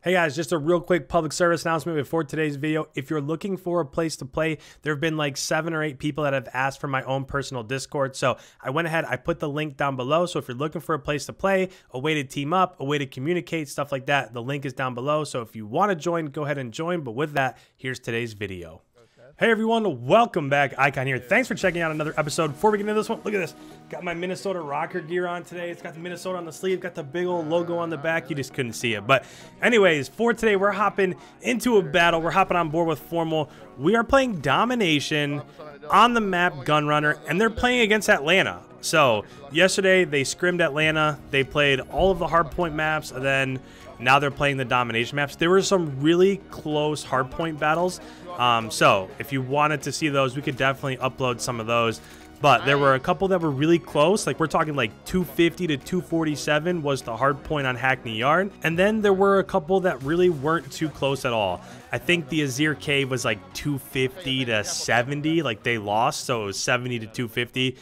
Hey guys, just a real quick public service announcement before today's video. If you're looking for a place to play, there have been like 7 or 8 people that have asked for my own personal Discord. So I went ahead, I put the link down below. So if you're looking for a place to play, a way to team up, a way to communicate, stuff like that, the link is down below. So if you want to join, go ahead and join. But with that, here's today's video. Hey everyone, welcome back. Icon here. Thanks for checking out another episode. Before we get into this one, look at this. Got my Minnesota Rocker gear on today. It's got the Minnesota on the sleeve, got the big old logo on the back. You just couldn't see it. But anyways, for today, we're hopping into a battle. We're hopping on board with Formal. We are playing Domination on the map Gunrunner, and they're playing against Atlanta. So yesterday, they scrimmed Atlanta. They played all of the hardpoint maps, and then now they're playing the Domination maps. There were some really close hardpoint battles. So if you wanted to see those, we could definitely upload some of those. But there were a couple that were really close. Like we're talking like 250 to 247 was the hard point on Hackney Yard. And then there were a couple that really weren't too close at all. I think the Azir Cave was like 250 to 70. Like they lost. So it was 70 to 250.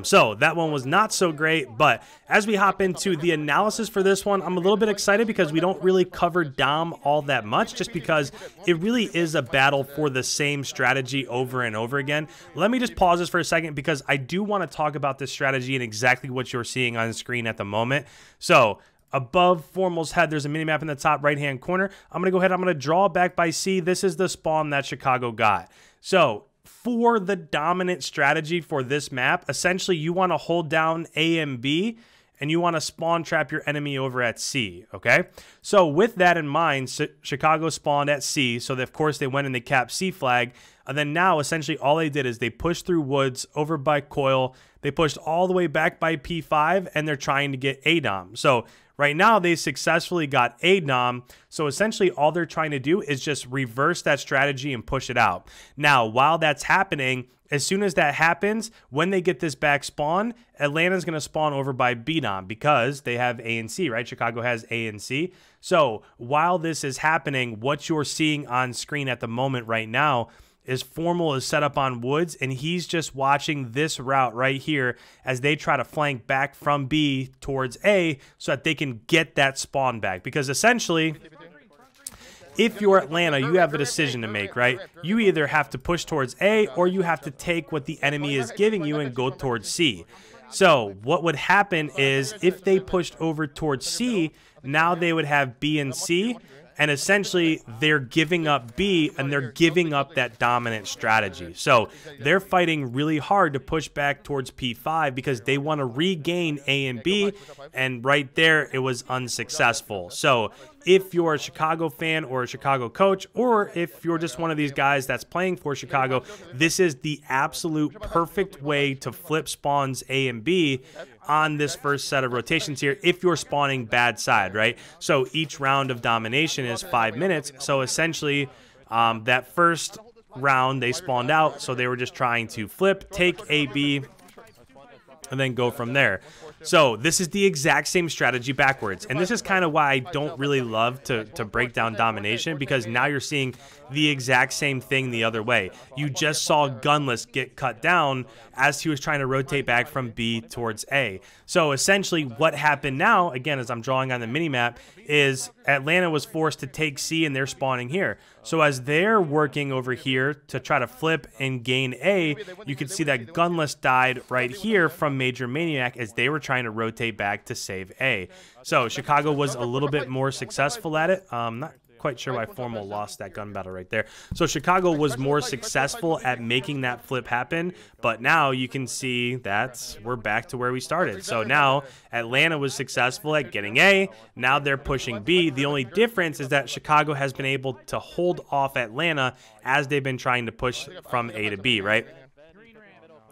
So that one was not so great, but as we hop into the analysis for this one, I'm a little bit excited because we don't really cover Dom all that much, just because it really is a battle for the same strategy over and over again. Let me just pause this for a second because I do want to talk about this strategy and exactly what you're seeing on the screen at the moment. So above Formal's head, there's a minimap in the top right-hand corner. I'm going to go ahead, I'm going to draw back by C. This is the spawn that Chicago got. So for the dominant strategy for this map, essentially you want to hold down A and B, and you want to spawn trap your enemy over at C, okay? So with that in mind, Chicago spawned at C, so of course they went and they capped C flag, and then now essentially all they did is they pushed through woods over by Coil, they pushed all the way back by P5, and they're trying to get ADOM. So right now, they successfully got ADOM, so essentially all they're trying to do is just reverse that strategy and push it out. Now, while that's happening, as soon as that happens, when they get this back spawn, Atlanta's going to spawn over by BDOM because they have A and C, right? Chicago has A and C. So while this is happening, what you're seeing on screen at the moment right now is Formal is set up on woods, and he's just watching this route right here as they try to flank back from B towards A so that they can get that spawn back. Because essentially, if you're Atlanta, you have a decision to make, right? You either have to push towards A or you have to take what the enemy is giving you and go towards C. So what would happen is if they pushed over towards C, now they would have B and C, and essentially they're giving up B and they're giving up that dominant strategy. So they're fighting really hard to push back towards P5 because they want to regain A and B, and right there it was unsuccessful. So if you're a Chicago fan or a Chicago coach, or if you're just one of these guys that's playing for Chicago, this is the absolute perfect way to flip spawns A and B on this first set of rotations here if you're spawning bad side, right? So each round of domination is 5 minutes. So essentially that first round they spawned out, so they were just trying to flip, take A, B, and then go from there. So this is the exact same strategy backwards. And this is kind of why I don't really love to break down Domination, because now you're seeing the exact same thing the other way. You just saw Gunless get cut down as he was trying to rotate back from B towards A. So essentially what happened now, again, as I'm drawing on the minimap, is Atlanta was forced to take C and they're spawning here. So as they're working over here to try to flip and gain A, you can see that Gunless died right here from Major Maniac as they were trying to rotate back to save A. So Chicago was a little bit more successful at it. Not quite sure why Formal lost that gun battle right there. So Chicago was more successful at making that flip happen, but now you can see that we're back to where we started. So now Atlanta was successful at getting A, now they're pushing B. The only difference is that Chicago has been able to hold off Atlanta as they've been trying to push from A to B, right?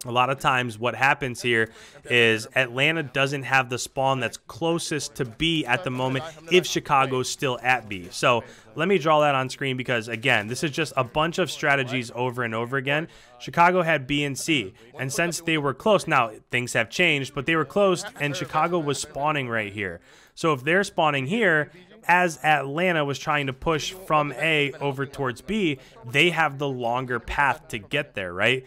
A lot of times what happens here is Atlanta doesn't have the spawn that's closest to B at the moment if Chicago's still at B. So let me draw that on screen because, again, this is just a bunch of strategies over and over again. Chicago had B and C, and since they were close, now things have changed, but they were close, and Chicago was spawning right here. So if they're spawning here, as Atlanta was trying to push from A over towards B, they have the longer path to get there, right?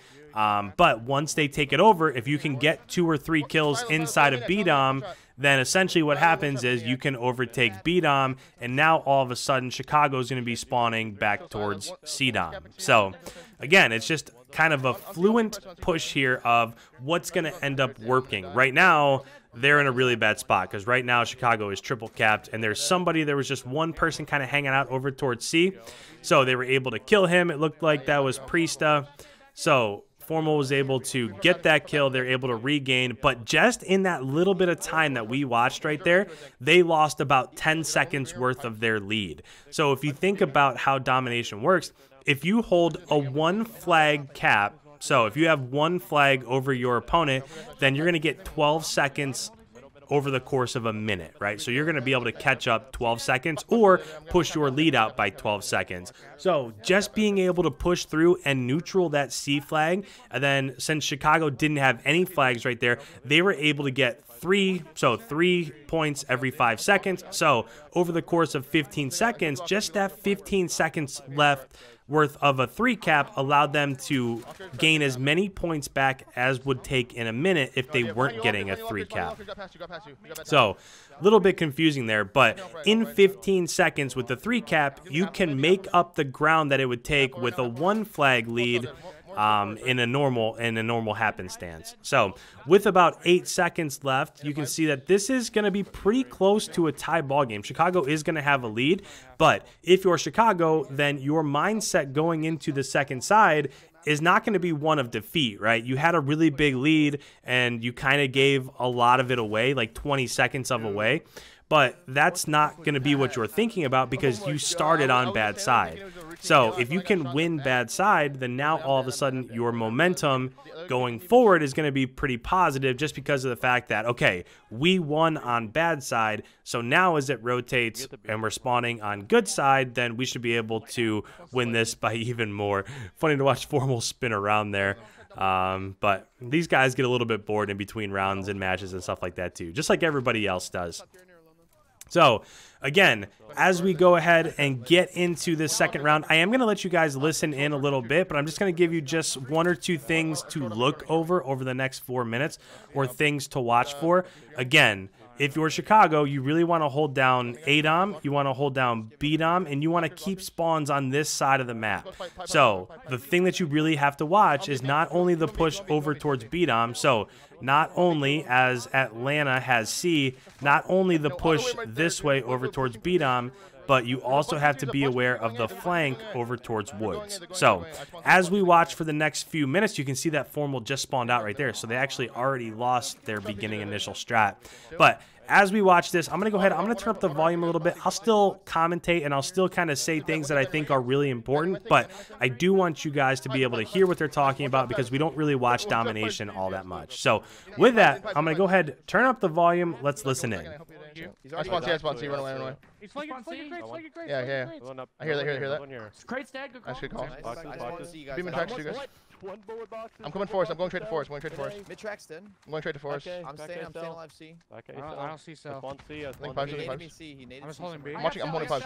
But once they take it over, if you can get 2 or 3 kills inside of BDOM, then essentially what happens is you can overtake B-Dom, and now all of a sudden Chicago is going to be spawning back towards C-Dom. So again, it's just kind of a fluent push here of what's going to end up working. Right now, they're in a really bad spot because right now Chicago is triple capped, and there was just one person kind of hanging out over towards C. So they were able to kill him. It looked like that was Priesta. So Formal was able to get that kill. They're able to regain, but just in that little bit of time that we watched right there, they lost about 10 seconds worth of their lead. So if you think about how domination works, if you hold a 1 flag cap, so if you have 1 flag over your opponent, then you're going to get 12 seconds over the course of a minute, right? So you're going to be able to catch up 12 seconds or push your lead out by 12 seconds. So just being able to push through and neutral that C flag, and then since Chicago didn't have any flags right there, they were able to get 3 points every 5 seconds. So over the course of 15 seconds, just that 15 seconds left worth of a 3 cap allowed them to gain as many points back as would take in a minute if they weren't getting a 3 cap. So a little bit confusing there, but in 15 seconds with the 3 cap, you can make up the ground that it would take with a 1 flag lead in a normal happenstance. So with about 8 seconds left, you can see that this is going to be pretty close to a tie ball game. Chicago is going to have a lead, but if you're Chicago, then your mindset going into the second side is not going to be one of defeat, right? You had a really big lead and you kind of gave a lot of it away, like 20 seconds of away. But that's not going to be what you're thinking about because you started on bad side. So if you can win bad side, then now all of a sudden your momentum going forward is going to be pretty positive just because of the fact that, okay, we won on bad side. So now as it rotates and we're spawning on good side, then we should be able to win this by even more. Funny to watch Formal spin around there. But these guys get a little bit bored in between rounds and matches and stuff like that too, just like everybody else does. So, again, as we go ahead and get into this second round, I am going to let you guys listen in a little bit, but I'm just going to give you just 1 or 2 things to look over the next 4 minutes or things to watch for. Again, if you're Chicago, you really want to hold down A-Dom, you want to hold down B-Dom, and you want to keep spawns on this side of the map. So the thing that you really have to watch is not only the push over towards B-Dom, so not only as Atlanta has C, not only the push this way over towards B-Dom, but you also have to be aware of the flank over towards Woods. So as we watch for the next few minutes, you can see that Formal just spawned out right there. So they actually already lost their beginning initial strat. But as we watch this, I'm going to go ahead, I'm going to turn up the volume a little bit. I'll still commentate and I'll still kind of say things that I think are really important, but I do want you guys to be able to hear what they're talking about because we don't really watch Domination all that much. So with that, I'm going to go ahead, turn up the volume. Let's listen in. I spawn C, run away. He's flagging great. Yeah. I hear that. It's great stag, good call. That's good call. Beam and tracks, you guys. I'm coming forest. I'm going straight to forest. Mid tracks then. I'm going straight to forest. I'm staying alive C. I don't see so. He naded me C. I was holding B. I'm holding five.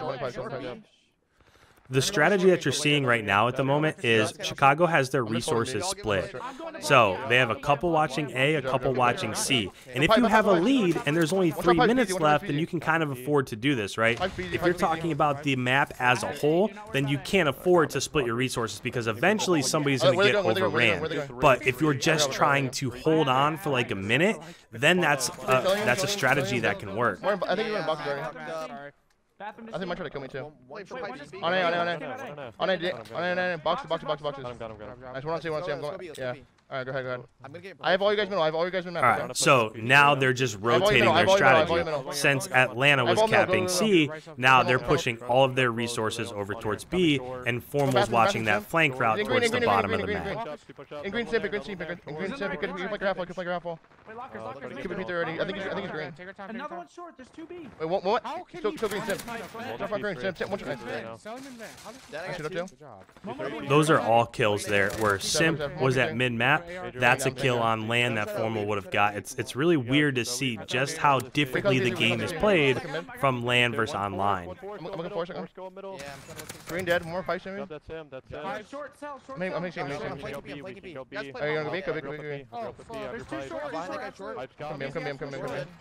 The strategy that you're seeing right now at the moment is Chicago has their resources split. So they have a couple watching A, a couple watching C. And if you have a lead and there's only 3 minutes left, then you can kind of afford to do this, right? If you're talking about the map as a whole, then you can't afford to split your resources because eventually somebody's going to get overran. But if you're just trying to hold on for like a minute, then that's a strategy that can work. I think you're in box already. I think he might try to kill me too. On A. Boxes. Nice, 1 on C. I'm going. Yeah. Alright, go ahead. I have all you guys middle. Alright, so now they're just rotating their strategy. Since Atlanta was capping C, now they're pushing all of their resources over towards B, and Formal's watching that flank route towards the bottom of the map. In green simp, you can play grapple. Keep it P30. I think he's green. Another one short, there's 2B. Wait, what? Still green simp. Simp. Those are all kills there, where Simp was at mid-map, shot, that's a kill on land that Formal would have got. It's really weird to see just how differently the game is played from land versus online. I'm looking for a second. Green dead, more fights in me. Short, sell, short. I'm making Go Are you gonna be? There's two short. Come in.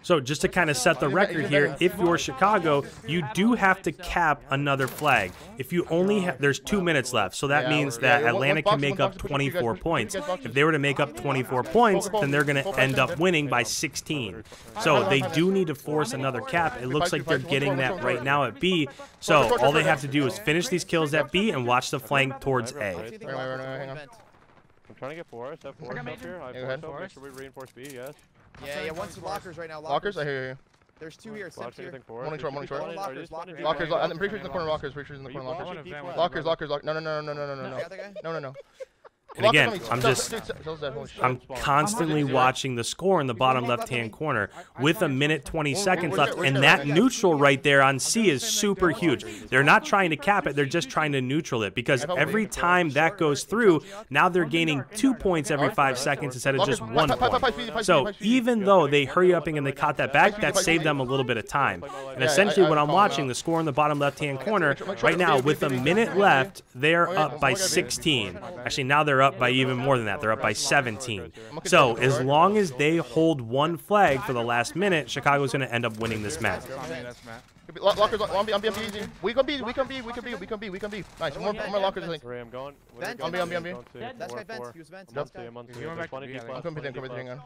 So just to kind of set the record here, if you're Chicago, you do have to cap another flag. If you only there's 2 minutes left, so that means that Atlanta can make up 24 points. If they were to make up 24 points, then they're going to end up winning by 16. So they do need to force another cap. It looks like they're getting that right now at B. So all they have to do is finish these kills at B and watch the flank towards A. I'm trying to get Forest. Have Forest up here. I have Forest up. Make sure we reinforce B, yes. Yeah, one's lockers right now. Lockers, I hear you. There's two here, Simps here. Morning short. Lockers. I'm pretty sure he's in the corner lockers. Lockers. No. And again, I'm constantly watching the score in the bottom left-hand corner with 1:20 seconds left, and that neutral right there on C is super huge. They're not trying to cap it, they're just trying to neutral it, because every time that goes through, now they're gaining 2 points every 5 seconds instead of just 1 point. So even though they hurry up and they caught that back, that saved them a little bit of time. And essentially what I'm watching, the score in the bottom left-hand corner, right now with 1 minute left, they're up by 16. Actually, now they're up by even more than that. They're up by 17. So as long as they hold one flag for the last minute, Chicago's going to end up winning this match. Lockers, on B, easy. We can be. Nice, more lockers, I think. I'm going. On B. That's my vent. He was vent. I'm coming.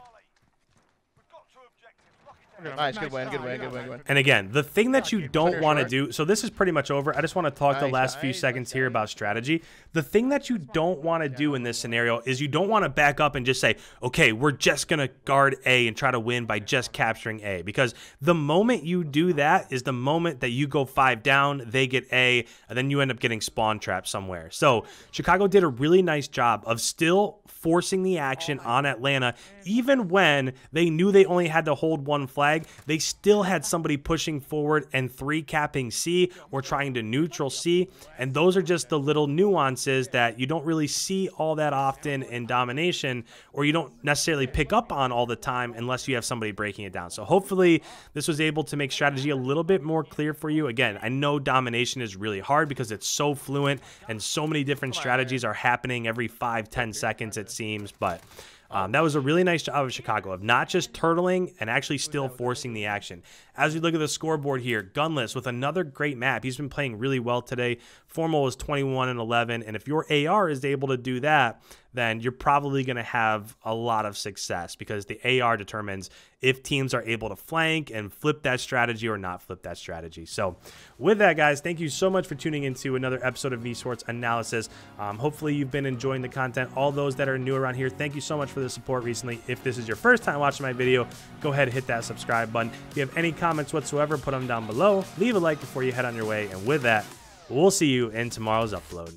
Nice, good win. And again, the thing that you don't want to do, so this is pretty much over. I just want to talk the last few seconds here about strategy. The thing that you don't want to do in this scenario is you don't want to back up and just say, okay, we're just going to guard A and try to win by just capturing A. Because the moment you do that is the moment that you go 5 down, they get A, and then you end up getting spawn trapped somewhere. So Chicago did a really nice job of still forcing the action on Atlanta. Even when they knew they only had to hold one flag, they still had somebody pushing forward and 3 capping C or trying to neutral C. And those are just the little nuances that you don't really see all that often in Domination, or you don't necessarily pick up on all the time unless you have somebody breaking it down. So hopefully this was able to make strategy a little bit more clear for you. Again, I know Domination is really hard because it's so fluent and so many different strategies are happening every 5-10 seconds, it seems, but that was a really nice job of Chicago of not just turtling and actually still forcing the action. As we look at the scoreboard here, Gunless with another great map. He's been playing really well today. Formal was 21-11, and if your AR is able to do that, then you're probably going to have a lot of success because the AR determines if teams are able to flank and flip that strategy or not flip that strategy. So with that, guys, thank you so much for tuning into another episode of Esports Analysis. Hopefully you've been enjoying the content. All those that are new around here, thank you so much for the support recently. If this is your first time watching my video, go ahead and hit that subscribe button. If you have any comments whatsoever, put them down below. Leave a like before you head on your way. And with that, we'll see you in tomorrow's upload.